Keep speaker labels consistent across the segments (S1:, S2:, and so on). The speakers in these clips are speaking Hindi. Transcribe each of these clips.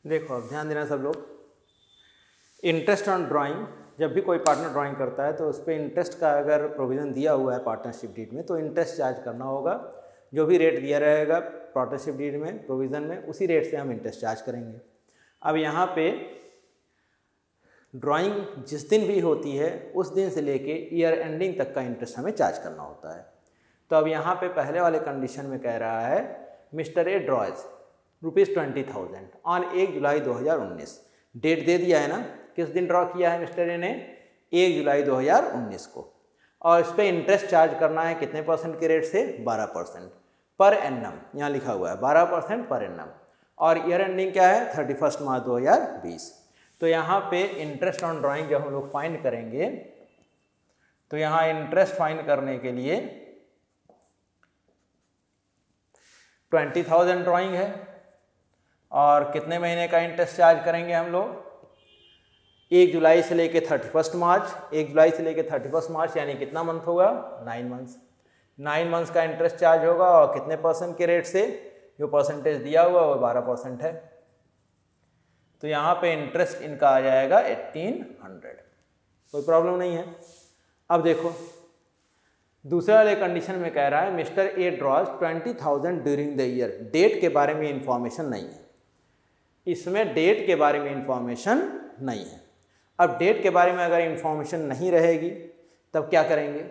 S1: देखो अब ध्यान देना सब लोग, इंटरेस्ट ऑन ड्राइंग, जब भी कोई पार्टनर ड्राइंग करता है तो उस पर इंटरेस्ट का अगर प्रोविज़न दिया हुआ है पार्टनरशिप डीड में तो इंटरेस्ट चार्ज करना होगा। जो भी रेट दिया रहेगा पार्टनरशिप डीड में प्रोविज़न में, उसी रेट से हम इंटरेस्ट चार्ज करेंगे। अब यहाँ पे ड्राइंग जिस दिन भी होती है उस दिन से लेके ईयर एंडिंग तक का इंटरेस्ट हमें चार्ज करना होता है। तो अब यहाँ पे पहले वाले कंडीशन में कह रहा है mister A draws ₹20,000 on 1 July 2019। Date दे दिया है ना, किस दिन ड्रॉ किया है मिस्टर ए ने, 1 जुलाई 2019 को, और इस पर इंटरेस्ट चार्ज करना है कितने परसेंट के रेट से, 12% पर एनम, यहाँ लिखा हुआ है 12% पर एनम, और ईयर एंडिंग क्या है 31 मार्च 2020। तो यहाँ पे इंटरेस्ट ऑन ड्राइंग जब हम लोग फाइंड करेंगे तो यहाँ इंटरेस्ट फाइंड करने के लिए 20,000 ड्राइंग है और कितने महीने का इंटरेस्ट चार्ज करेंगे हम लोग, 1 जुलाई से लेके 31 मार्च, 1 जुलाई से लेके 31 मार्च यानी कितना मंथ होगा, 9 मंथ्स। 9 मंथ्स का इंटरेस्ट चार्ज होगा और कितने परसेंट के रेट से, जो परसेंटेज दिया हुआ वो 12% है। तो यहाँ पे इंटरेस्ट इनका आ जाएगा 1800, कोई प्रॉब्लम नहीं है। अब देखो दूसरे वाले कंडीशन में कह रहा है mister A draws 20,000 during the year. Date के बारे में इंफॉर्मेशन नहीं है, इसमें डेट के बारे में इंफॉर्मेशन नहीं है। अब डेट के बारे में अगर इंफॉर्मेशन नहीं रहेगी तब क्या करेंगे,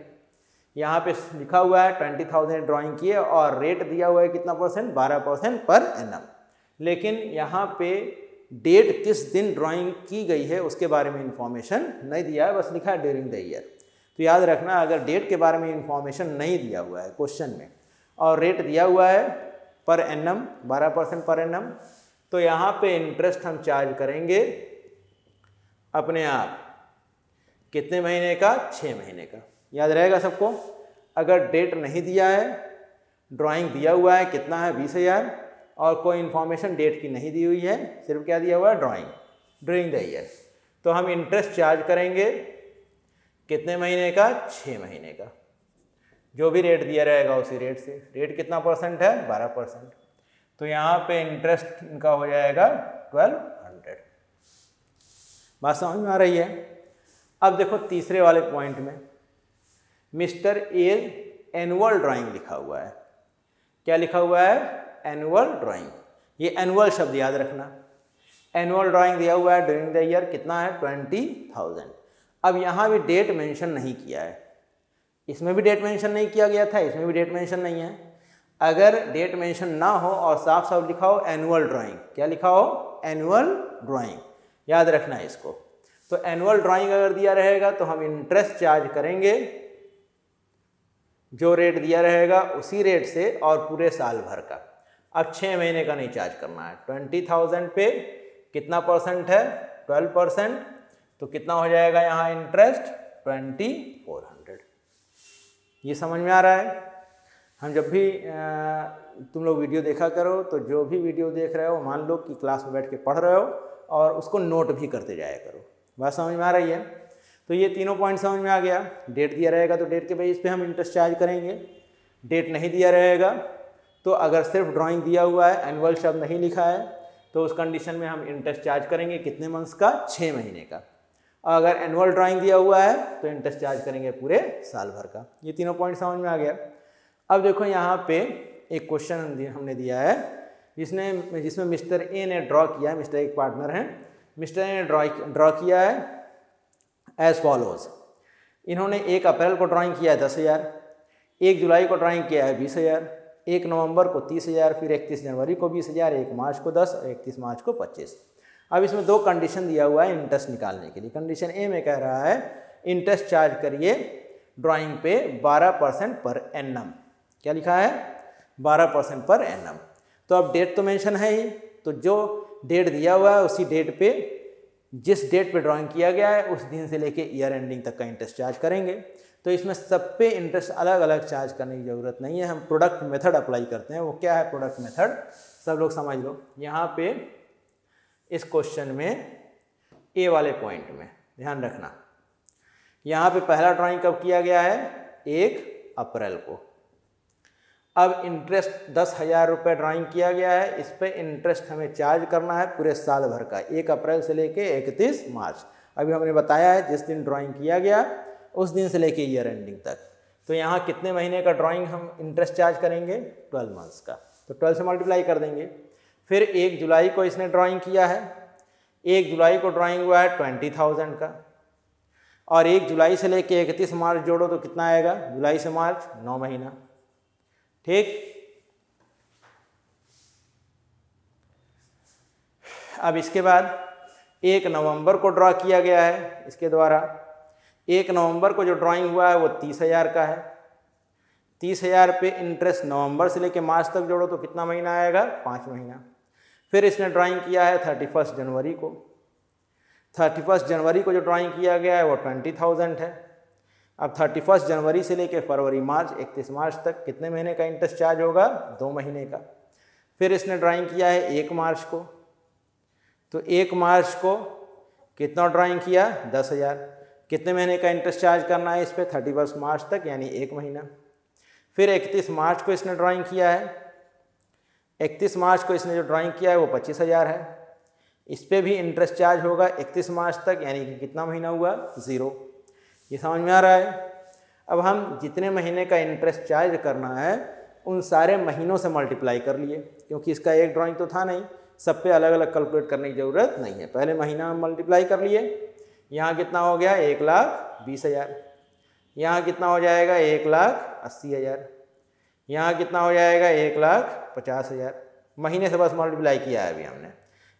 S1: यहाँ पे लिखा हुआ है 20,000 ड्राइंग किए और रेट दिया हुआ है कितना परसेंट, 12% पर एनम, लेकिन यहाँ पे डेट किस दिन ड्राइंग की गई है उसके बारे में इंफॉर्मेशन नहीं दिया है, बस लिखा है ड्यूरिंग द ईयर। तो याद रखना अगर डेट के बारे में इंफॉर्मेशन नहीं दिया हुआ है क्वेश्चन में और रेट दिया हुआ है पर एनम 12% पर एनम, तो यहाँ पे इंटरेस्ट हम चार्ज करेंगे अपने आप कितने महीने का, 6 महीने का। याद रहेगा सबको। अगर डेट नहीं दिया है, ड्राइंग दिया हुआ है कितना है 20,000 और कोई इन्फॉर्मेशन डेट की नहीं दी हुई है, सिर्फ क्या दिया हुआ है ड्राइंग ड्यूरिंग द ईयर, तो हम इंटरेस्ट चार्ज करेंगे कितने महीने का, 6 महीने का। जो भी रेट दिया रहेगा उसी रेट से, रेट कितना परसेंट है, 12%। तो यहाँ पे इंटरेस्ट इनका हो जाएगा 1200। बात समझ में आ रही है। अब देखो तीसरे वाले पॉइंट में मिस्टर ए एनुअल ड्राइंग लिखा हुआ है। क्या लिखा हुआ है, एनुअल ड्राइंग। ये एनुअल शब्द याद रखना। एनुअल ड्राइंग दिया हुआ है ड्यूरिंग द ईयर, कितना है 20,000। अब यहाँ भी डेट मेंशन नहीं किया है, इसमें भी डेट मेंशन नहीं किया गया था, इसमें भी डेट मेंशन नहीं है। अगर डेट मेंशन ना हो और साफ साफ लिखा हो एनुअल ड्राइंग, क्या लिखा हो, एनुअल ड्राइंग, याद रखना है इसको। तो एनुअल ड्राइंग अगर दिया रहेगा तो हम इंटरेस्ट चार्ज करेंगे जो रेट दिया रहेगा उसी रेट से और पूरे साल भर का। अब 6 महीने का नहीं चार्ज करना है। 20,000 पे कितना परसेंट है, 12%, तो कितना हो जाएगा यहाँ इंटरेस्ट 2400। ये समझ में आ रहा है। हम जब भी तुम लोग वीडियो देखा करो तो जो भी वीडियो देख रहे हो मान लो कि क्लास में बैठ के पढ़ रहे हो और उसको नोट भी करते जाया करो। बात समझ में आ रही है। तो ये तीनों पॉइंट समझ में आ गया। डेट दिया रहेगा तो डेट के बेस पे हम इंटरेस्ट चार्ज करेंगे, डेट नहीं दिया रहेगा तो अगर सिर्फ ड्राइंग दिया हुआ है, एनुअल शब्द नहीं लिखा है, तो उस कंडीशन में हम इंटरेस्ट चार्ज करेंगे कितने मंथ्स का, 6 महीने का। अगर एनुअल ड्राइंग दिया हुआ है तो इंटरेस्ट चार्ज करेंगे पूरे साल भर का। ये तीनों पॉइंट समझ में आ गया। अब देखो यहाँ पे एक क्वेश्चन हमने दिया है जिसमें मिस्टर ए ने ड्रॉ किया है, मिस्टर एक पार्टनर हैं, मिस्टर ए ने ड्रॉ किया है एज फॉलोज। इन्होंने 1 अप्रैल को ड्राइंग किया है 10,000, 1 जुलाई को ड्राइंग किया है 20,000, 1 नवंबर को 30,000, फिर 31 जनवरी को 20,000, 1 मार्च को 10 और 31 मार्च को 25। अब इसमें 2 कंडीशन दिया हुआ है इंटरेस्ट निकालने के लिए। कंडीशन ए में कह रहा है इंटरेस्ट चार्ज करिए ड्राइंग पे 12% पर एनम। क्या लिखा है, 12% पर एनम। तो अब डेट तो मेंशन है ही, तो जो डेट दिया हुआ है उसी डेट पे, जिस डेट पे ड्राइंग किया गया है उस दिन से लेके ईयर एंडिंग तक का इंटरेस्ट चार्ज करेंगे। तो इसमें सब पे इंटरेस्ट अलग अलग चार्ज करने की ज़रूरत नहीं है, हम प्रोडक्ट मेथड अप्लाई करते हैं। वो क्या है प्रोडक्ट मेथड, सब लोग समझ लो। यहाँ पे इस क्वेश्चन में ए वाले पॉइंट में ध्यान रखना, यहाँ पे पहला ड्राइंग कब किया गया है, 1 अप्रैल को। अब इंटरेस्ट 10,000 रुपये ड्राइंग किया गया है, इस पर इंटरेस्ट हमें चार्ज करना है पूरे साल भर का, 1 अप्रैल से लेके 31 मार्च। अभी हमने बताया है जिस दिन ड्राइंग किया गया उस दिन से लेके ईयर एंडिंग तक। तो यहाँ कितने महीने का ड्राइंग हम इंटरेस्ट चार्ज करेंगे? 12 मंथ्स का। तो 12 से मल्टीप्लाई कर देंगे। फिर 1 जुलाई को इसने ड्राइंग किया है, 1 जुलाई को ड्राइंग हुआ है 20,000 का, और 1 जुलाई से लेके 31 मार्च जोड़ो तो कितना आएगा? जुलाई से मार्च 9 महीना। ठीक, अब इसके बाद 1 नवंबर को ड्रॉ किया गया है इसके द्वारा। 1 नवंबर को जो ड्राइंग हुआ है वो 30,000 का है। 30,000 पे इंटरेस्ट नवंबर से लेके मार्च तक जोड़ो तो कितना महीना आएगा? 5 महीना। फिर इसने ड्राइंग किया है 31 जनवरी को। 31 जनवरी को जो ड्राइंग किया गया है वो 20,000 है। अब 31 जनवरी से लेके फरवरी मार्च 31 मार्च तक कितने महीने का इंटरेस्ट चार्ज होगा? 2 महीने का। फिर इसने ड्राइंग किया है 1 मार्च को, तो 1 मार्च को कितना ड्राइंग किया? 10,000। कितने महीने का इंटरेस्ट चार्ज करना है इस पर? 31 मार्च तक, यानी 1 महीना। फिर 31 मार्च को इसने ड्राइंग किया है, 31 मार्च को इसने जो ड्राइंग किया है वो 25,000 है। इस पर भी इंटरेस्ट चार्ज होगा 31 मार्च तक, यानी कि कितना महीना हुआ? 0। ये समझ में आ रहा है? अब हम जितने महीने का इंटरेस्ट चार्ज करना है उन सारे महीनों से मल्टीप्लाई कर लिए, क्योंकि इसका एक ड्राइंग तो था नहीं, सब पे अलग अलग कैलकुलेट करने की ज़रूरत नहीं है। पहले महीना में मल्टीप्लाई कर लिए। यहाँ कितना हो गया? 1,20,000। यहाँ कितना हो जाएगा? 1,80,000। यहाँ कितना हो जाएगा? 1,50,000। महीने से बस मल्टीप्लाई किया है अभी हमने।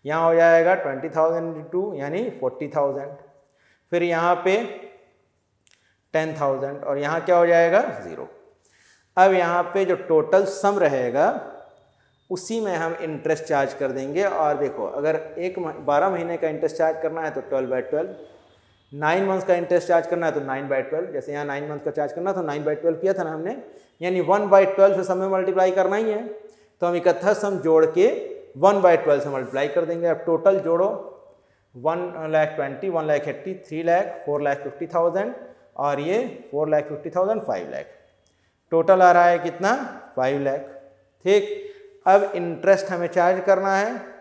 S1: यहाँ हो जाएगा 20,000 × 2 यानी 40,000। फिर यहाँ पे 10,000 और यहाँ क्या हो जाएगा? 0। अब यहाँ पे जो टोटल सम रहेगा उसी में हम इंटरेस्ट चार्ज कर देंगे। और देखो, अगर 12 महीने का इंटरेस्ट चार्ज करना है तो 12/12, 9 मंथ्स का इंटरेस्ट चार्ज करना है तो 9/12। जैसे यहाँ 9 मंथ का चार्ज करना तो 9/12 किया था ना हमने, यानी 1/12 से सम में मल्टीप्लाई करना ही है। तो हम इकट्ठा सम जोड़ के 1/12 से मल्टीप्लाई कर देंगे। अब टोटल जोड़ो, 1,20,000, 1,80,000, 3,00,000, 4,50,000 और ये 4,50,000, 5,00,000। टोटल आ रहा है कितना? 5,00,000। ठीक, अब इंटरेस्ट हमें चार्ज करना है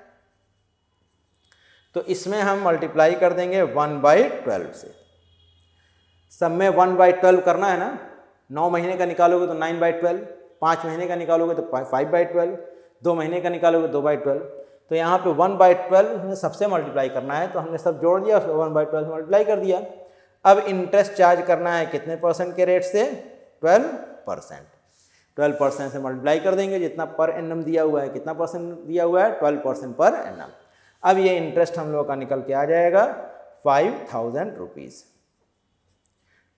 S1: तो इसमें हम मल्टीप्लाई कर देंगे 1/12 से। सब में 1/12 करना है ना। 9 महीने का निकालोगे तो 9/12, 5 महीने का निकालोगे तो 5/12, 2 महीने का निकालोगे 2/12। तो यहाँ पे 1/12 हमें सबसे मल्टीप्लाई करना है, तो हमने सब जोड़ दिया, उसको 1/12 से मल्टीप्लाई कर दिया। अब इंटरेस्ट चार्ज करना है कितने % के रेट से? 12%। 12% से मल्टीप्लाई कर देंगे। जितना पर एनम दिया हुआ है, कितना % दिया हुआ है? 12% पर एनम। अब ये इंटरेस्ट हम लोग का निकल के आ जाएगा 5,000 रुपीज़।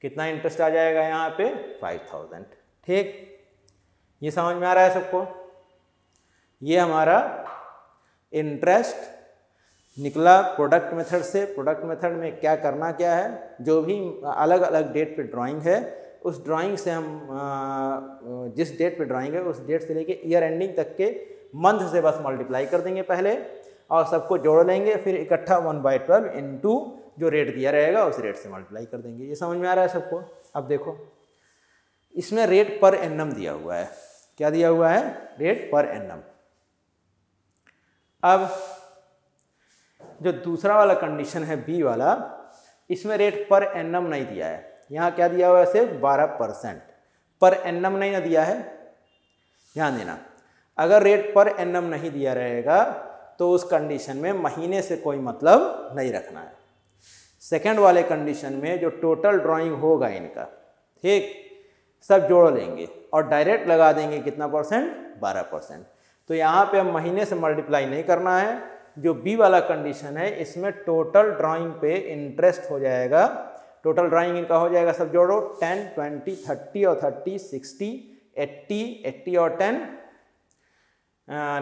S1: कितना इंटरेस्ट आ जाएगा यहाँ पे? 5,000। ठीक, ये समझ में आ रहा है सबको? ये हमारा इंटरेस्ट निकला प्रोडक्ट मेथड से। प्रोडक्ट मेथड में क्या करना क्या है, जो भी अलग अलग डेट पे ड्राइंग है उस ड्राइंग से हम जिस डेट पे ड्राइंग है उस डेट से लेके ईयर एंडिंग तक के मंथ से बस मल्टीप्लाई कर देंगे पहले, और सबको जोड़ लेंगे, फिर इकट्ठा 1/12 इंटू जो रेट दिया रहेगा उस रेट से मल्टीप्लाई कर देंगे। ये समझ में आ रहा है सबको? अब देखो, इसमें रेट पर एनम दिया हुआ है। क्या दिया हुआ है? Rate per annum. अब जो दूसरा वाला कंडीशन है बी वाला, इसमें रेट पर एनम नहीं दिया है। यहाँ क्या दिया हुआ है? सिर्फ 12%। पर एनम नहीं ना दिया है। ध्यान देना, अगर रेट पर एनम नहीं दिया रहेगा तो उस कंडीशन में महीने से कोई मतलब नहीं रखना है। सेकंड वाले कंडीशन में जो टोटल ड्राइंग होगा इनका, ठीक, सब जोड़ लेंगे और डायरेक्ट लगा देंगे कितना %? 12%। तो यहाँ पे हम महीने से मल्टीप्लाई नहीं करना है। जो बी वाला कंडीशन है इसमें टोटल ड्राइंग पे इंटरेस्ट हो जाएगा। टोटल ड्राइंग इनका हो जाएगा, सब जोड़ो, 10, 20, 30 और 30, 60, 80, 80 और 10,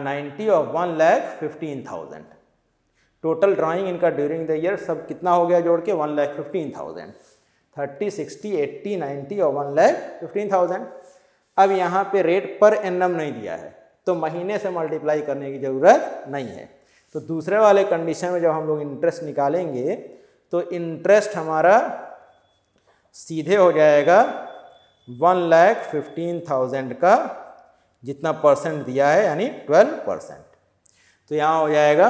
S1: 90 और 1,15,000। टोटल ड्राइंग इनका ड्यूरिंग द ईयर सब कितना हो गया जोड़ के? 1,15,000। 30, 60, 80, 90 और 1,15,000। अब यहाँ पे रेट पर एनम नहीं दिया है तो महीने से मल्टीप्लाई करने की ज़रूरत नहीं है। तो दूसरे वाले कंडीशन में जब हम लोग इंटरेस्ट निकालेंगे तो इंटरेस्ट हमारा सीधे हो जाएगा 1,15,000 का जितना परसेंट दिया है यानी 12%। तो यहाँ हो जाएगा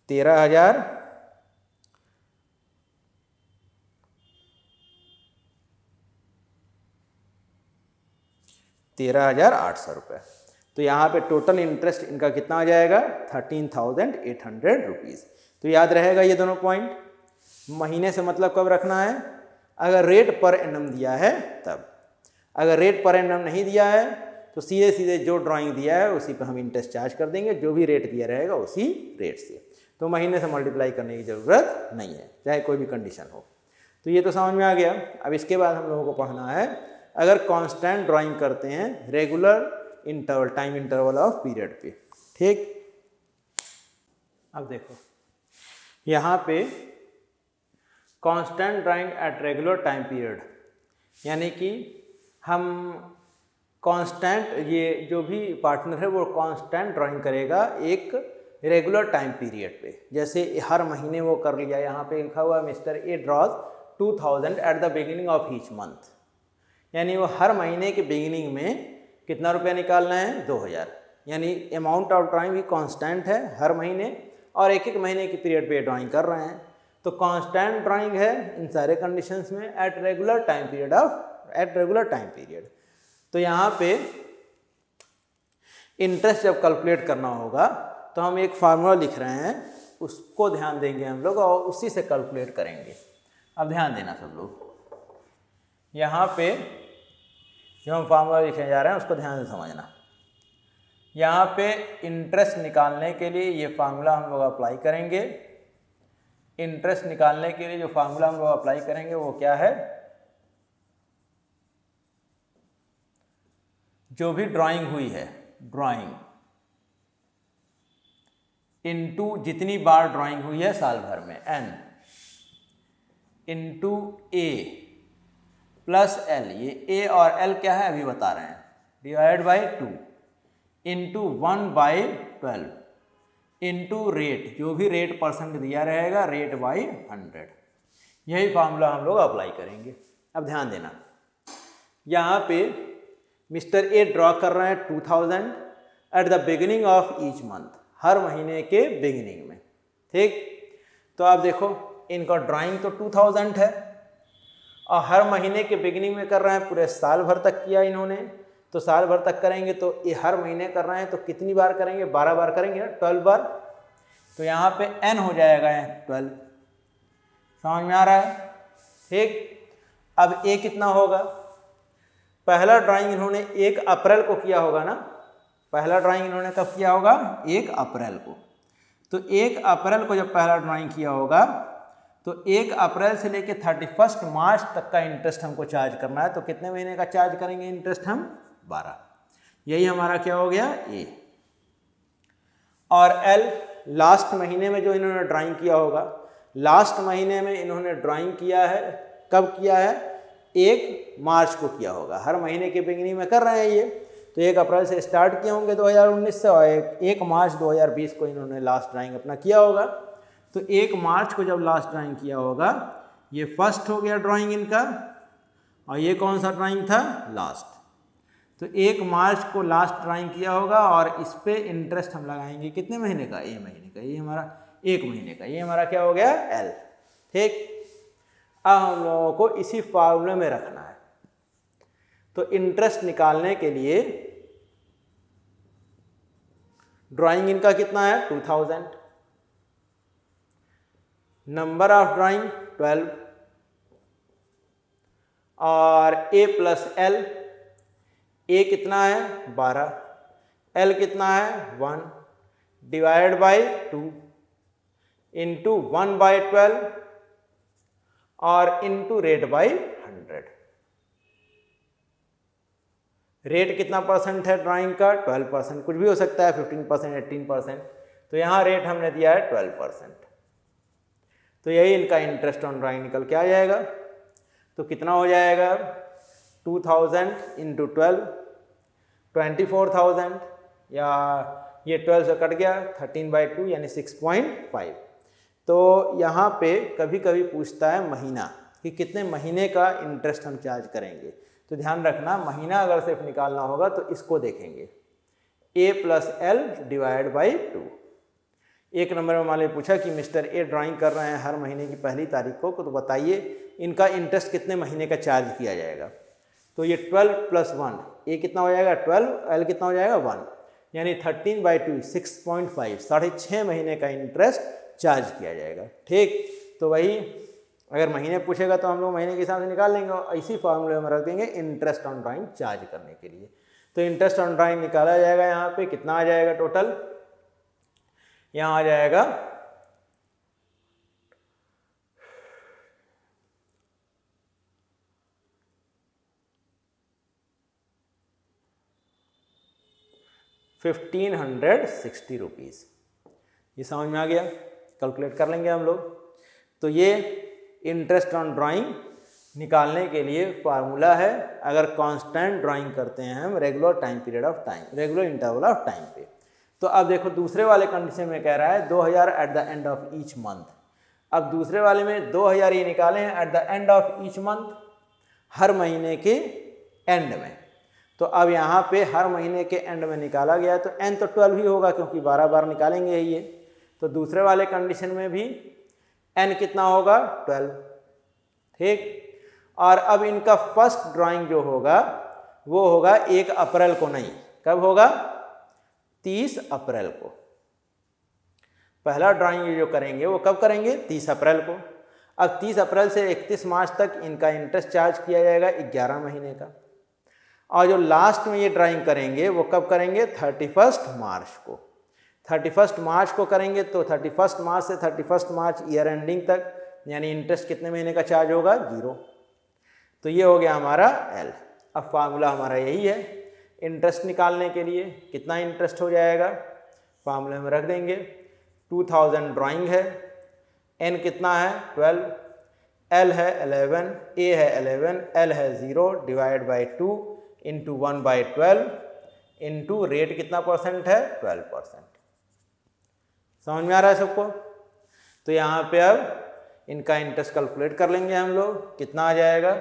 S1: 13,800 रुपये। तो यहाँ पे टोटल इंटरेस्ट इनका कितना आ जाएगा 13,800 रुपीज़। तो याद रहेगा ये दोनों पॉइंट। महीने से मतलब कब रखना है, अगर रेट पर एनम दिया है तब। अगर रेट पर एनम नहीं दिया है तो सीधे सीधे जो ड्राइंग दिया है उसी पर हम इंटरेस्ट चार्ज कर देंगे, जो भी रेट दिया रहेगा उसी रेट से। तो महीने से मल्टीप्लाई करने की ज़रूरत नहीं है, चाहे कोई भी कंडीशन हो। तो ये तो समझ में आ गया। अब इसके बाद हम लोगों को पढ़ना है, अगर कांस्टेंट ड्राइंग करते हैं regular interval time interval of period पे। ठीक, अब देखो यहाँ पे constant drawing at regular time period, यानी कि हम कांस्टेंट, ये जो भी पार्टनर है वो कांस्टेंट ड्राइंग करेगा एक रेगुलर टाइम पीरियड पे। जैसे हर महीने वो कर लिया, यहाँ पे लिखा हुआ mister A draws 2000 at the beginning of each month, यानी वो हर महीने के बिगिनिंग में कितना रुपया निकालना है 2000, यानी अमाउंट ऑफ ड्राइंग भी कांस्टेंट है हर महीने, और एक एक महीने के पीरियड पे ड्राइंग कर रहे हैं। तो कांस्टेंट ड्राइंग है इन सारे कंडीशंस में एट रेगुलर टाइम पीरियड। तो यहाँ पे इंटरेस्ट जब कैलकुलेट करना होगा तो हम एक फार्मूला लिख रहे हैं, उसको ध्यान देंगे हम लोग और उसी से कैलकुलेट करेंगे। अब ध्यान देना सब लोग, यहाँ पे जो हम फार्मूला लिखने जा रहे हैं उसको ध्यान से समझना। यहाँ पे इंटरेस्ट निकालने के लिए ये फार्मूला हम लोग अप्लाई करेंगे। इंटरेस्ट निकालने के लिए जो फार्मूला हम लोग अप्लाई करेंगे वो क्या है, जो भी ड्राइंग हुई है, ड्राइंग इनटू जितनी बार ड्राइंग हुई है साल भर में, n इंटू ए प्लस एल, ये ए और एल क्या है अभी बता रहे हैं, divide by 2 into 1/12 into rate, जो भी रेट परसेंट दिया रहेगा रेट बाई 100। यही फार्मूला हम लोग अप्लाई करेंगे। अब ध्यान देना, यहाँ पे मिस्टर ए ड्रॉ कर रहे हैं 2000 at the beginning of each month, हर महीने के बिगिनिंग में। ठीक, तो आप देखो इनका ड्राइंग तो 2000 है और हर महीने के बिगिनिंग में कर रहे हैं, पूरे साल भर तक किया इन्होंने। तो साल भर तक करेंगे तो ये हर महीने कर रहे हैं तो कितनी बार करेंगे, 12 बार करेंगे ना, 12 बार। तो यहाँ पे n हो जाएगा 12, समझ में आ रहा है। ठीक, अब a कितना होगा, पहला ड्राइंग इन्होंने 1 अप्रैल को किया होगा ना, पहला ड्राइंग इन्होंने कब किया होगा 1 अप्रैल को। तो 1 अप्रैल को जब पहला ड्राइंग किया होगा तो 1 अप्रैल से लेके 31 मार्च तक का इंटरेस्ट हमको चार्ज करना है। तो कितने महीने का चार्ज करेंगे इंटरेस्ट हम, 12। यही हमारा क्या हो गया ए। और एल लास्ट महीने में जो इन्होंने ड्राइंग किया होगा, लास्ट महीने में इन्होंने ड्राइंग किया है, कब किया है 1 मार्च को किया होगा, हर महीने के बिगिनिंग में कर रहे हैं ये। तो 1 अप्रैल से स्टार्ट किए होंगे 2019 से और 1 मार्च 2020 को इन्होंने लास्ट ड्राइंग अपना किया होगा। तो 1 मार्च को जब लास्ट ड्राइंग किया होगा, ये फर्स्ट हो गया ड्राइंग इनका, और ये कौन सा ड्राइंग था, लास्ट। तो 1 मार्च को लास्ट ड्राइंग किया होगा और इस पे इंटरेस्ट हम लगाएंगे कितने महीने का, 1 महीने का, ये हमारा 1 महीने का, ये हमारा क्या हो गया एल। ठीक, अब हम लोगों को इसी फार्मूले में रखना है। तो इंटरेस्ट निकालने के लिए ड्राइंग इनका कितना है 2000, नंबर ऑफ ड्राइंग 12 और a प्लस एल, a कितना है 12, l कितना है 1 डिवाइड बाई 2 इंटू 1/12 और इंटू रेट बाई 100। रेट कितना परसेंट है ड्राइंग का, 12%, कुछ भी हो सकता है 15%, 18%। तो यहाँ रेट हमने दिया है 12%। तो यही इनका इंटरेस्ट ऑन ड्राइंग निकल के आ जाएगा। तो कितना हो जाएगा 2000 इंटू 12, 24,000, या ये 12 से कट गया 13/2 यानी 6.5। तो यहाँ पे कभी कभी पूछता है महीना, कि कितने महीने का इंटरेस्ट हम चार्ज करेंगे। तो ध्यान रखना, महीना अगर सिर्फ निकालना होगा तो इसको देखेंगे, A+L डिवाइड बाई 2। एक नंबर में मान लीजिए पूछा कि मिस्टर ए ड्राइंग कर रहे हैं हर महीने की पहली तारीख को, तो बताइए इनका इंटरेस्ट कितने महीने का चार्ज किया जाएगा। तो ये 12 + 1, ए कितना हो जाएगा 12, एल कितना हो जाएगा 1, यानी 13/2 6.5, 6.5 महीने का इंटरेस्ट चार्ज किया जाएगा। ठीक, तो वही अगर महीने पूछेगा तो हम लोग महीने के हिसाब से निकाल लेंगे और इसी फॉर्मूले में रख देंगे इंटरेस्ट ऑन ड्राइंग चार्ज करने के लिए। तो इंटरेस्ट ऑन ड्राइंग निकाला जाएगा, यहाँ पे कितना आ जाएगा टोटल, यहाँ आ जाएगा 1560 रुपीज़। ये समझ में आ गया, कैलकुलेट कर लेंगे हम लोग। तो ये इंटरेस्ट ऑन ड्राइंग निकालने के लिए फार्मूला है अगर कांस्टेंट ड्राइंग करते हैं हम regular time period of time, regular interval of time पे। तो अब देखो दूसरे वाले कंडीशन में कह रहा है 2000 at the end of each month. अब दूसरे वाले में 2000 ये निकाले हैं at the end of each month, हर महीने के एंड में। तो अब यहाँ पे हर महीने के एंड में निकाला गया तो n तो 12 ही होगा क्योंकि 12 बार निकालेंगे ये। तो दूसरे वाले कंडीशन में भी n कितना होगा 12। ठीक, और अब इनका फर्स्ट ड्राइंग जो होगा वो होगा 1 अप्रैल को, नहीं कब होगा 30 अप्रैल को। पहला ड्राइंग जो करेंगे वो कब करेंगे 30 अप्रैल को। अब 30 अप्रैल से 31 मार्च तक इनका इंटरेस्ट चार्ज किया जाएगा 11 महीने का। और जो लास्ट में ये ड्राइंग करेंगे वो कब करेंगे 31 मार्च को। 31 मार्च को करेंगे तो 31 मार्च से 31 मार्च ईयर एंडिंग तक, यानी इंटरेस्ट कितने महीने का चार्ज होगा 0। तो ये हो गया हमारा L। अब फार्मूला हमारा यही है इंटरेस्ट निकालने के लिए, कितना इंटरेस्ट हो जाएगा फार्मूले में रख देंगे। 2000 ड्राइंग है, N कितना है 12, L है 11, A है 11, L है 0 divide by 2 into 1/12 into rate कितना परसेंट है 12%। समझ में आ रहा है सबको। तो यहाँ पे अब इनका इंटरेस्ट कैलकुलेट कर लेंगे हम लोग, कितना आ जाएगा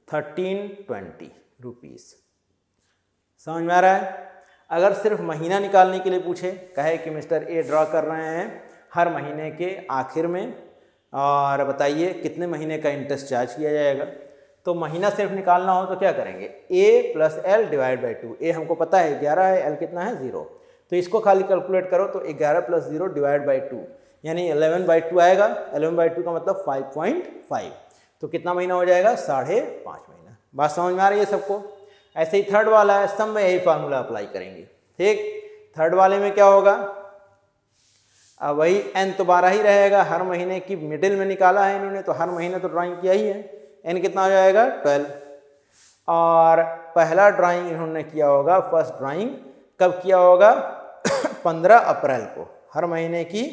S1: 1320 रुपीज़। समझ में आ रहा है। अगर सिर्फ महीना निकालने के लिए पूछे, कहे कि मिस्टर ए ड्रॉ कर रहे हैं हर महीने के आखिर में और बताइए कितने महीने का इंटरेस्ट चार्ज किया जाएगा, तो महीना सिर्फ निकालना हो तो क्या करेंगे A+L डिवाइड बाई 2। ए हमको पता है 11 है, L कितना है 0, तो इसको खाली कैलकुलेट करो तो 11 + 0 डिवाइड बाई 2 यानी 11/2 आएगा। 11/2 का मतलब 5.5, तो कितना महीना हो जाएगा 5.5 महीना। बात समझ में आ रही है सबको। ऐसे ही थर्ड वाला है, सब में यही फार्मूला अप्लाई करेंगे। ठीक, थर्ड वाले में क्या होगा, अब वही n तो 12 ही रहेगा, हर महीने की मिडिल में निकाला है इन्होंने तो हर महीने तो ड्राइंग किया ही है। n कितना हो जाएगा 12, और पहला ड्राइंग इन्होंने किया होगा, फर्स्ट ड्राइंग कब किया होगा 15 अप्रैल को, हर महीने की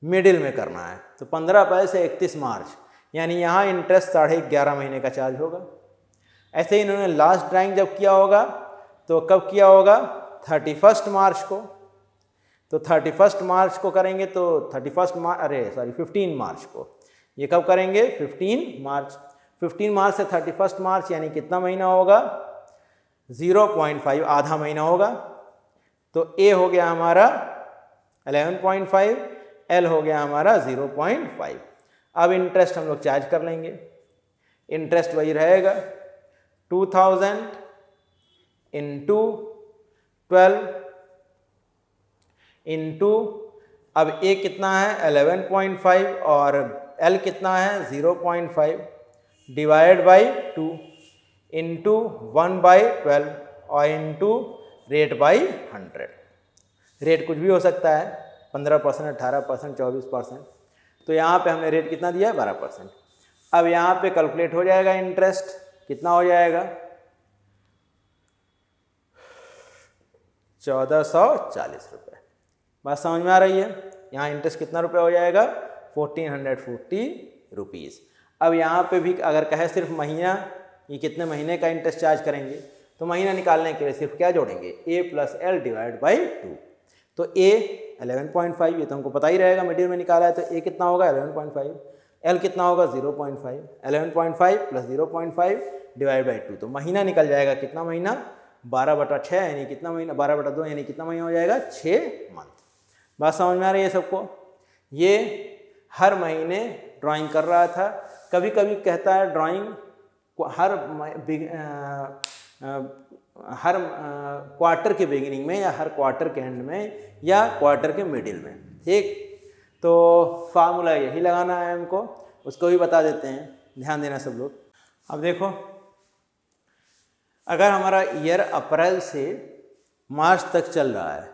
S1: मिडिल में करना है। तो 15 अप्रैल से 31 मार्च, यानी यहाँ इंटरेस्ट 11.5 महीने का चार्ज होगा। ऐसे ही इन्होंने लास्ट ड्राइंग जब किया होगा तो कब किया होगा 31 मार्च को। तो 31 मार्च को करेंगे तो 15 मार्च को। ये कब करेंगे 15 मार्च। 15 मार्च से 31 मार्च यानी कितना महीना होगा 0.5, आधा महीना होगा। तो A हो गया हमारा 11.5, L हो गया हमारा 0.5। अब इंटरेस्ट हम लोग चार्ज कर लेंगे। इंटरेस्ट वही रहेगा 2000 इंटू 12 इंटू, अब A कितना है 11.5 और L कितना है 0.5 डिवाइड बाई 2 इंटू 1/12 और इंटू रेट बाई 100। रेट कुछ भी हो सकता है, 15%, 18%, 24%। तो यहाँ पे हमने रेट कितना दिया है 12%। अब यहाँ पे कैलकुलेट हो जाएगा इंटरेस्ट, कितना हो जाएगा 1440 रुपये। बात समझ में आ रही है। यहाँ इंटरेस्ट कितना रुपये हो जाएगा 1440 रुपीज़। अब यहाँ पे भी अगर कहे सिर्फ महीना, ये कितने महीने का इंटरेस्ट चार्ज करेंगे, तो महीना निकालने के लिए सिर्फ क्या जोड़ेंगे A+L डिवाइड बाई 2। तो A 11.5, ये तो हमको पता ही रहेगा, मिडिल में निकाला है तो ए कितना होगा 11.5, एल कितना होगा 0.5, 11.5 प्लस 0.5 डिवाइड बाई 2, तो महीना निकल जाएगा कितना महीना 12/6 यानी कितना महीना 12/2 यानी कितना महीना हो जाएगा 6 मंथ। बात समझ में आ रही है सबको? ये हर महीने ड्राइंग कर रहा था, कभी कभी कहता है ड्राइंग हर क्वार्टर के बिगिनिंग में या हर क्वार्टर के एंड में या क्वार्टर के मिडिल में, ठीक। तो फार्मूला यही लगाना है हमको, उसको भी बता देते हैं, ध्यान देना सब लोग। अब देखो, अगर हमारा ईयर अप्रैल से मार्च तक चल रहा है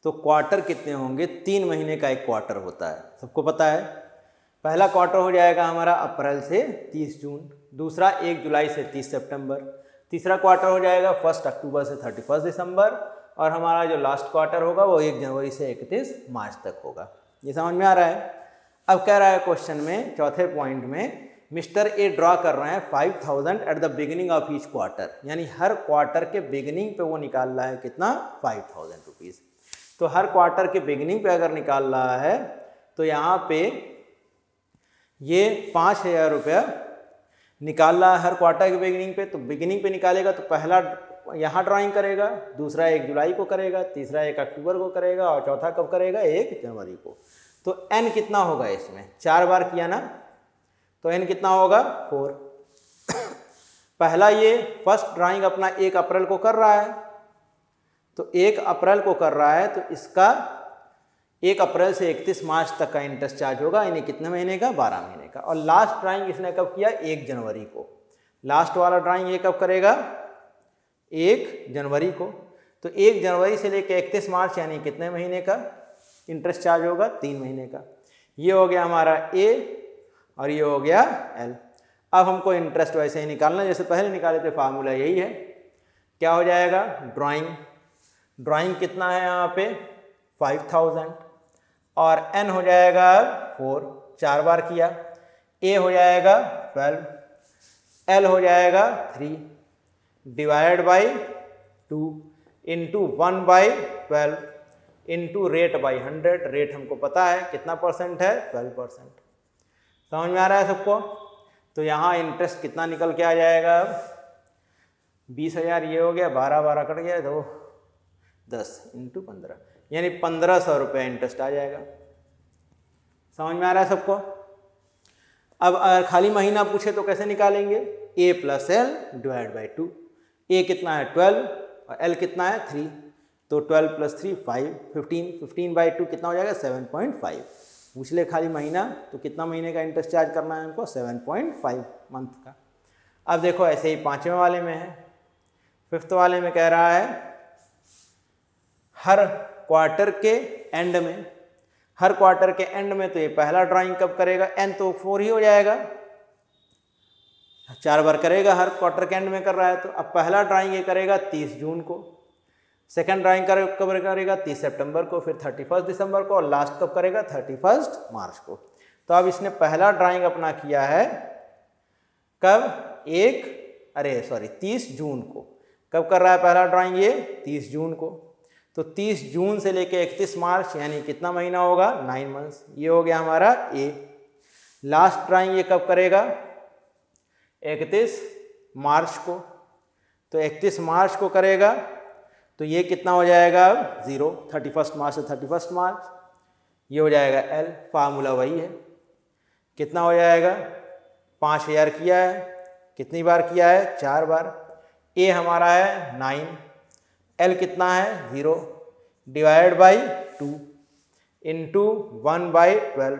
S1: तो क्वार्टर कितने होंगे? 3 महीने का एक क्वार्टर होता है, सबको पता है। पहला क्वार्टर हो जाएगा हमारा अप्रैल से 30 जून, दूसरा 1 जुलाई से 30 सितंबर, तीसरा क्वार्टर हो जाएगा 1 अक्टूबर से 31 दिसंबर, और हमारा जो लास्ट क्वार्टर होगा वो 1 जनवरी से 31 मार्च तक होगा। ये समझ में आ रहा है? अब कह रहा है क्वेश्चन में चौथे पॉइंट में, मिस्टर ए ड्रॉ कर रहे हैं 5000 eight the beginning of each quarter, यानी हर क्वार्टर के बिगिनिंग पे वो निकाल रहा है कितना 5000 रुपीज़। तो हर क्वार्टर के बिगिनिंग पे अगर निकाल रहा है तो यहाँ पे ये 5000 रुपया निकाल रहा है हर क्वार्टर के बिगिनिंग पे, तो बिगिनिंग पे निकालेगा तो पहला यहाँ ड्राइंग करेगा, दूसरा 1 जुलाई को करेगा, तीसरा 1 अक्टूबर को करेगा और चौथा कब करेगा 1 जनवरी को। तो एन कितना होगा इसमें? 4 बार किया ना, तो एन कितना होगा 4। पहला ये फर्स्ट ड्राइंग अपना 1 अप्रैल को कर रहा है, तो 1 अप्रैल को कर रहा है तो इसका 1 अप्रैल से 31 मार्च तक का इंटरेस्ट चार्ज होगा, यानी कितने महीने का 12 महीने का। और लास्ट ड्राइंग इसने कब किया 1 जनवरी को, लास्ट वाला ड्राइंग ये कब करेगा 1 जनवरी को। तो 1 जनवरी से लेकर 31 मार्च यानी कितने महीने का इंटरेस्ट चार्ज होगा 3 महीने का। ये हो गया हमारा ए और ये हो गया एल। अब हमको इंटरेस्ट वैसे ही निकालना जैसे पहले निकाले थे, फार्मूला यही है। क्या हो जाएगा ड्राइंग कितना है यहाँ पे 5000 और एन हो जाएगा 4, 4 बार किया, ए हो जाएगा 12, एल हो जाएगा 3 divide by 2 into 1/12 into rate by 100। Rate हमको पता है कितना परसेंट है 12%। समझ में आ रहा है सबको? तो यहाँ इंटरेस्ट कितना निकल के आ जाएगा अब 20,000, ये हो गया 12 कट गया तो 10 इंटू 15 यानी 1500 रुपये इंटरेस्ट आ जाएगा। समझ में आ रहा है सबको? अब अगर खाली महीना पूछे तो कैसे निकालेंगे? ए प्लस एल डिवाइड बाई 2। ए कितना है 12 और एल कितना है 3, तो 12 प्लस 3 5, 15/2 कितना हो जाएगा 7.5। पूछ ले खाली महीना तो कितना महीने का इंटरेस्ट चार्ज करना है हमको 7.5 मंथ का। अब देखो ऐसे ही 5वें वाले में है, 5th वाले में कह रहा है हर क्वार्टर के एंड में, हर क्वार्टर के एंड में तो ये पहला ड्राइंग कब करेगा, एन तो 4 ही हो जाएगा, 4 बार करेगा, हर क्वार्टर के एंड में कर रहा है। तो अब पहला ड्राइंग ये करेगा 30 जून को, सेकंड ड्राइंग कब करेगा 30 सितंबर को, फिर 31 दिसंबर को और लास्ट कब करेगा 31 मार्च को। तो अब इसने पहला ड्राइंग अपना किया है कब 30 जून को। कब कर रहा है पहला ड्राइंग ये 30 जून को, तो 30 जून से लेके 31 मार्च यानी कितना महीना होगा 9 मंथ्स। ये हो गया हमारा ए। लास्ट ड्राइंग ये कब करेगा 31 मार्च को, तो 31 मार्च को करेगा तो ये कितना हो जाएगा अब 0, 31 मार्च से 31 मार्च, ये हो जाएगा एल। फार्मूला वही है, कितना हो जाएगा 5000 किया है, कितनी बार किया है 4 बार। ए हमारा है 9, एल कितना है 0 डिवाइड बाई 2 इंटू 1/12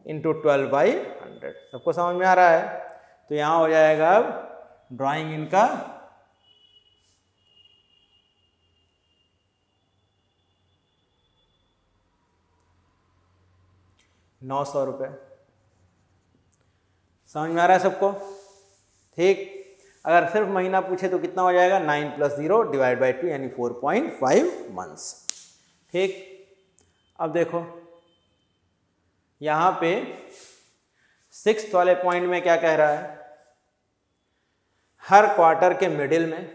S1: इंटू 12/100। सबको समझ में आ रहा है? तो यहाँ हो जाएगा अब ड्राइंग इनका 900 रुपये। समझ में आ रहा है सबको? ठीक। अगर सिर्फ महीना पूछे तो कितना हो जाएगा 9 + 0 डिवाइड बाई 2 यानी 4.5 मंथ्स। ठीक। अब देखो यहाँ पे 6th वाले पॉइंट में क्या कह रहा है, हर क्वार्टर के मिडिल में,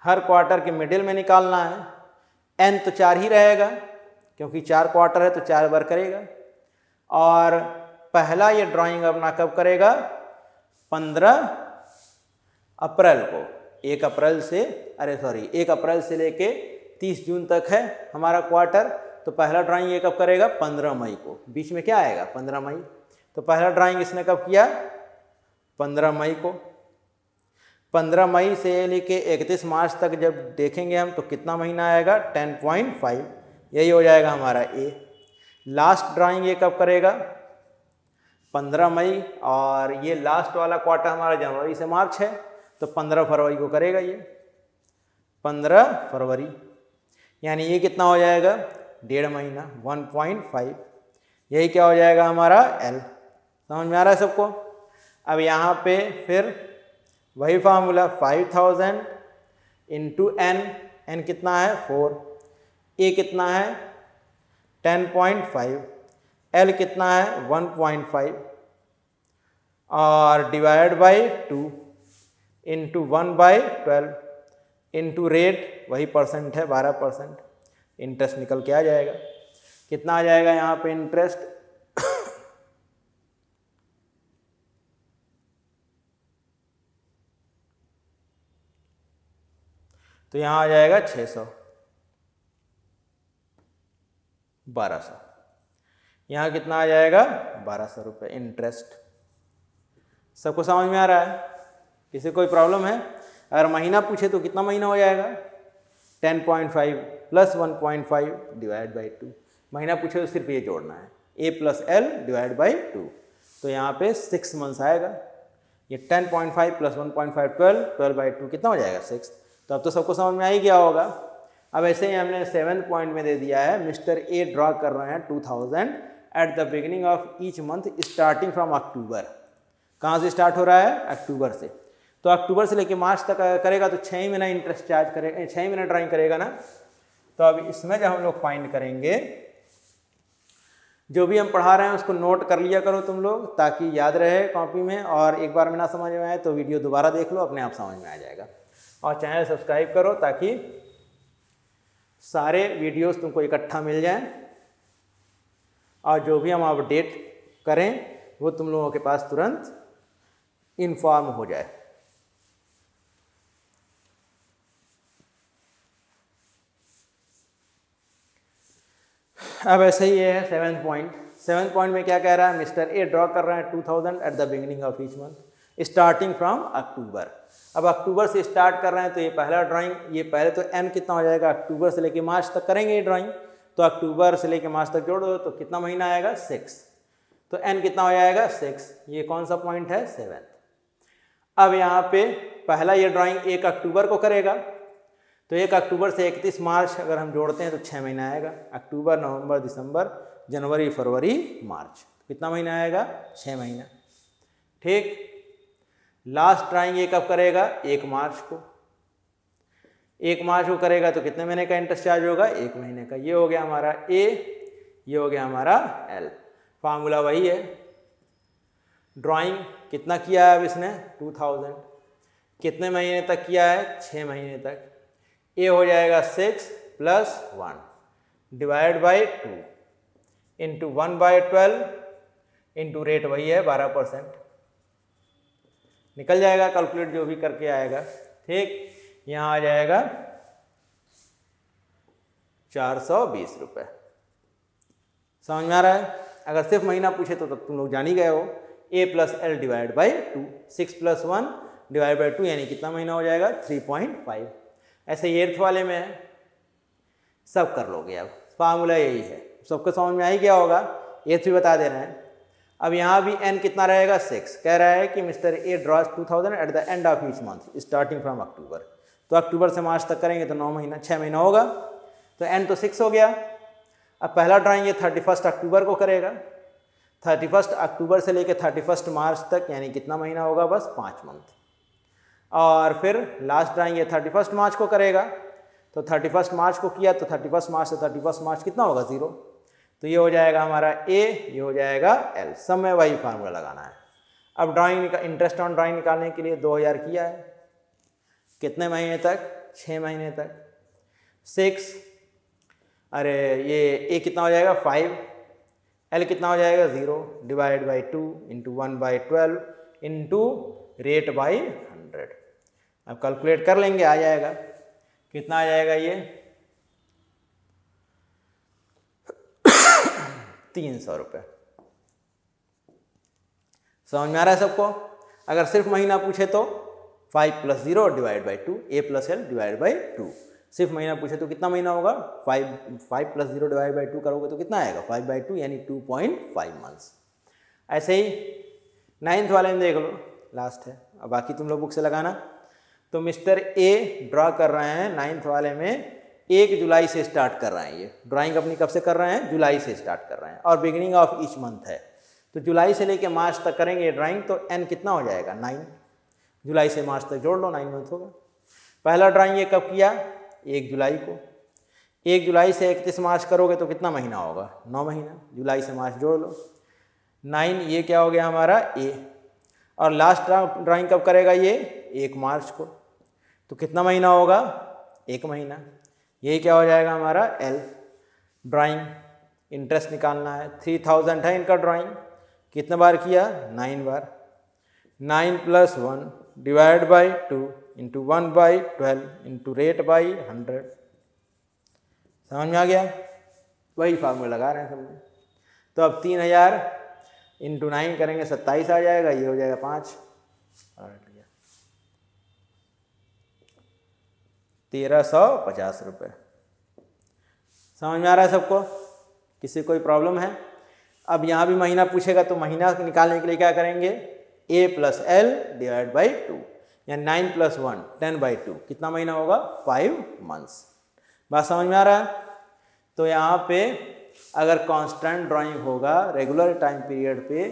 S1: हर क्वार्टर के मिडिल में निकालना है। एन तो 4 ही रहेगा, क्योंकि 4 क्वार्टर है तो 4 बार करेगा। और पहला ये ड्राइंग अपना कब करेगा? 15 अप्रैल को। 1 अप्रैल से लेके 30 जून तक है हमारा क्वार्टर, तो पहला ड्राइंग ये कब करेगा? 15 मई को। बीच में क्या आएगा? 15 मई। तो पहला ड्राइंग इसने कब किया? 15 मई को। 15 मई से लेके 31 मार्च तक जब देखेंगे हम तो कितना महीना आएगा? 10.5। यही हो जाएगा हमारा ए। लास्ट ड्राइंग ये कब करेगा? 15 मई। और ये लास्ट वाला क्वार्टर हमारा जनवरी से मार्च है, तो 15 फरवरी को करेगा ये। 15 फरवरी, यानी ये कितना हो जाएगा? 1.5 महीना, 1.5। यही क्या हो जाएगा हमारा? एल। समझ में आ रहा है सबको? अब यहाँ पे फिर वही फार्मूला 5000 इंटू एन। एन कितना है? 4। ए कितना है? 10.5। एल कितना है? 1.5 और divide by 2 into 1/12 into rate, वही परसेंट है 12%। इंटरेस्ट निकल के आ जाएगा। कितना आ जाएगा यहाँ पे इंटरेस्ट? तो यहाँ आ जाएगा 600, 1200। यहाँ कितना आ जाएगा? 1200 रुपये इंटरेस्ट। सबको समझ में आ रहा है? किसी कोई प्रॉब्लम है? अगर महीना पूछे तो कितना महीना हो जाएगा? 10.5 प्लस 1.5 डिवाइड बाई 2। महीना पूछे तो सिर्फ ये जोड़ना है, ए प्लस एल डिवाइड बाई 2। तो यहाँ पे 6 मंथ्स आएगा। ये 10.5 प्लस 1.5 12 बाई 2 कितना हो जाएगा? 6। तो अब तो सबको समझ में आ ही गया होगा। अब ऐसे ही हमने 7th पॉइंट में दे दिया है, मिस्टर ए ड्रॉ कर रहे हैं 2000 at the beginning of each month starting from अक्टूबर। कहाँ से स्टार्ट हो रहा है? अक्टूबर से। तो अक्टूबर से लेके मार्च तक करेगा तो 6 महीना इंटरेस्ट चार्ज करेगा, 6 महीना ड्राइंग करेगा ना। तो अब इसमें जब हम लोग फाइंड करेंगे, जो भी हम पढ़ा रहे हैं उसको नोट कर लिया करो तुम लोग, ताकि याद रहे कॉपी में। और एक बार में ना समझ में आए तो वीडियो दोबारा देख लो, अपने आप समझ में आ जाएगा। और चैनल सब्सक्राइब करो ताकि सारे वीडियोस तुमको इकट्ठा मिल जाएं, और जो भी हम अपडेट करें वो तुम लोगों के पास तुरंत इन्फॉर्म हो जाए। अब ऐसे ही है 7th पॉइंट। 7th पॉइंट में क्या कह रहा है? मिस्टर ए ड्रॉ कर रहे हैं 2000 at the beginning of each month starting from अक्टूबर। अब अक्टूबर से स्टार्ट कर रहे हैं तो ये पहला ड्राइंग, ये पहले तो एन कितना हो जाएगा? अक्टूबर से लेके मार्च तक करेंगे ये ड्राइंग, तो अक्टूबर से लेके मार्च तक जोड़ दो तो कितना महीना आएगा? 6। तो एन कितना हो जाएगा? 6। ये कौन सा पॉइंट है? 7th। अब यहाँ पे पहला ये ड्राइंग 1 अक्टूबर को करेगा, तो 1 अक्टूबर से 31 मार्च अगर हम जोड़ते हैं तो 6 महीना आएगा। अक्टूबर, नवंबर, दिसंबर, जनवरी, फरवरी, मार्च, कितना महीना आएगा? 6 महीना। ठीक। लास्ट ड्राइंग ये कब करेगा? 1 मार्च को। 1 मार्च को करेगा तो कितने महीने का इंटरेस्ट चार्ज होगा? 1 महीने का। ये हो गया हमारा ए, ये हो गया हमारा एल। फार्मूला वही है। ड्राइंग कितना किया है अब इसने? 2000। कितने महीने तक किया है? 6 महीने तक। ए हो जाएगा 6 plus 1 divide by 2 into 1/12 into rate वही है 12%। निकल जाएगा, कैलकुलेट जो भी करके आएगा। ठीक। यहाँ आ जाएगा 420 रुपये। समझ में आ रहा है? अगर सिर्फ महीना पूछे तो तब तुम लोग जान ही गए हो। A plus L divide by 2, 6 plus 1 divide by 2 यानी कितना महीना हो जाएगा? 3.5। ऐसे 8th वाले में है, सब कर लोगे। अब फार्मूला यही है, सबको समझ में आ ही गया होगा। 8th भी बता दे रहे हैं। अब यहाँ भी n कितना रहेगा? 6। कह रहा है कि mister A draws 2000 at the end of each month starting from October. तो अक्टूबर से मार्च तक करेंगे तो 9 महीना, 6 महीना होगा। तो n तो 6 हो गया। अब पहला ड्राइंग ये 31 अक्टूबर को करेगा। 31 अक्टूबर से लेकर 31 मार्च तक यानी कितना महीना होगा? बस 5 मंथ। और फिर लास्ट ड्राइंग ये 31 मार्च को करेगा। तो 31 मार्च को किया तो 31 मार्च से 31 मार्च कितना होगा? 0। तो ये हो जाएगा हमारा ए, ये हो जाएगा एल। सब में वही फार्मूला लगाना है। अब ड्राइंग इंटरेस्ट ऑन ड्राइंग निकालने के लिए 2000 किया है। कितने महीने तक? 6 महीने तक। 6 अरे ये ए कितना हो जाएगा 5, एल कितना हो जाएगा 0 divide by 2 into 1/12 into rate by 100। अब कैलकुलेट कर लेंगे, आ जाएगा कितना आ जाएगा ये 300 रुपये। समझ में आ रहा है सबको? अगर सिर्फ महीना पूछे तो 5 + 0 divide by 2 a + l divide by 2। सिर्फ महीना पूछे तो कितना महीना होगा 5 + 0 डिवाइड बाई 2 करोगे तो कितना आएगा 5/2 यानी 2.5 मंथ्स। ऐसे ही 9th वाले में देख लो, लास्ट है, अब बाकी तुम लोग बुक से लगाना। तो मिस्टर ए ड्रा कर रहे हैं 9th वाले में 1 जुलाई से स्टार्ट कर रहे हैं। ये ड्राइंग अपनी कब से कर रहे हैं? जुलाई से स्टार्ट कर रहे हैं और बिगिनिंग ऑफ ईच मंथ है। तो जुलाई से लेके मार्च तक करेंगे ड्राइंग, तो एन कितना हो जाएगा 9। जुलाई से मार्च तक जोड़ लो, 9 मंथ होगा। पहला ड्राइंग ये कब किया? 1 जुलाई को। 1 जुलाई से 31 मार्च करोगे तो कितना महीना होगा? 9 महीना। जुलाई से मार्च जोड़ लो, 9 ये क्या हो गया हमारा ए। और लास्ट ड्राइंग कब करेगा ये? 1 मार्च को। तो कितना महीना होगा? 1 महीना। ये क्या हो जाएगा हमारा एल। ड्राइंग इंटरेस्ट निकालना है, 3000 है इनका ड्राइंग। कितने बार किया? 9 बार। 9 + 1 divide by 2 into 1/12 into rate by 100। समझ में आ गया? वही फार्मूला लगा रहे हैं सब में। तो अब 3000 इंटू 9 करेंगे 27 आ जाएगा, ये हो जाएगा 5 1350 रुपये। समझ में आ रहा है सबको? किसी कोई प्रॉब्लम है? अब यहाँ भी महीना पूछेगा तो महीना निकालने के लिए क्या करेंगे? a + l डिवाइड बाई 2 यानी 9 + 1 10/2 कितना महीना होगा? 5 मंथ्स। बात समझ में आ रहा है? तो यहाँ पे अगर कांस्टेंट ड्राइंग होगा रेगुलर टाइम पीरियड पे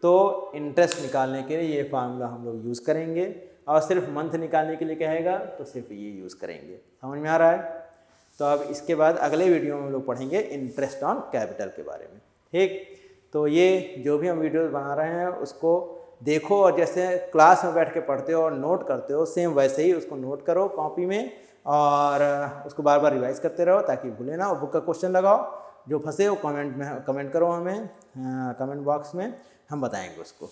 S1: तो इंटरेस्ट निकालने के लिए ये फार्मूला हम लोग यूज़ करेंगे, और सिर्फ मंथ निकालने के लिए कहेगा तो सिर्फ ये यूज़ करेंगे। समझ में आ रहा है? तो अब इसके बाद अगले वीडियो में हम लोग पढ़ेंगे इंटरेस्ट ऑन कैपिटल के बारे में। ठीक, तो ये जो भी हम वीडियो बना रहे हैं उसको देखो, और जैसे क्लास में बैठ के पढ़ते हो और नोट करते हो सेम वैसे ही उसको नोट करो कॉपी में, और उसको बार बार रिवाइज करते रहो ताकि भूले ना। और बुक का क्वेश्चन लगाओ, जो फंसे हो कमेंट करो हमें, कमेंट बॉक्स में, हम बताएंगे उसको।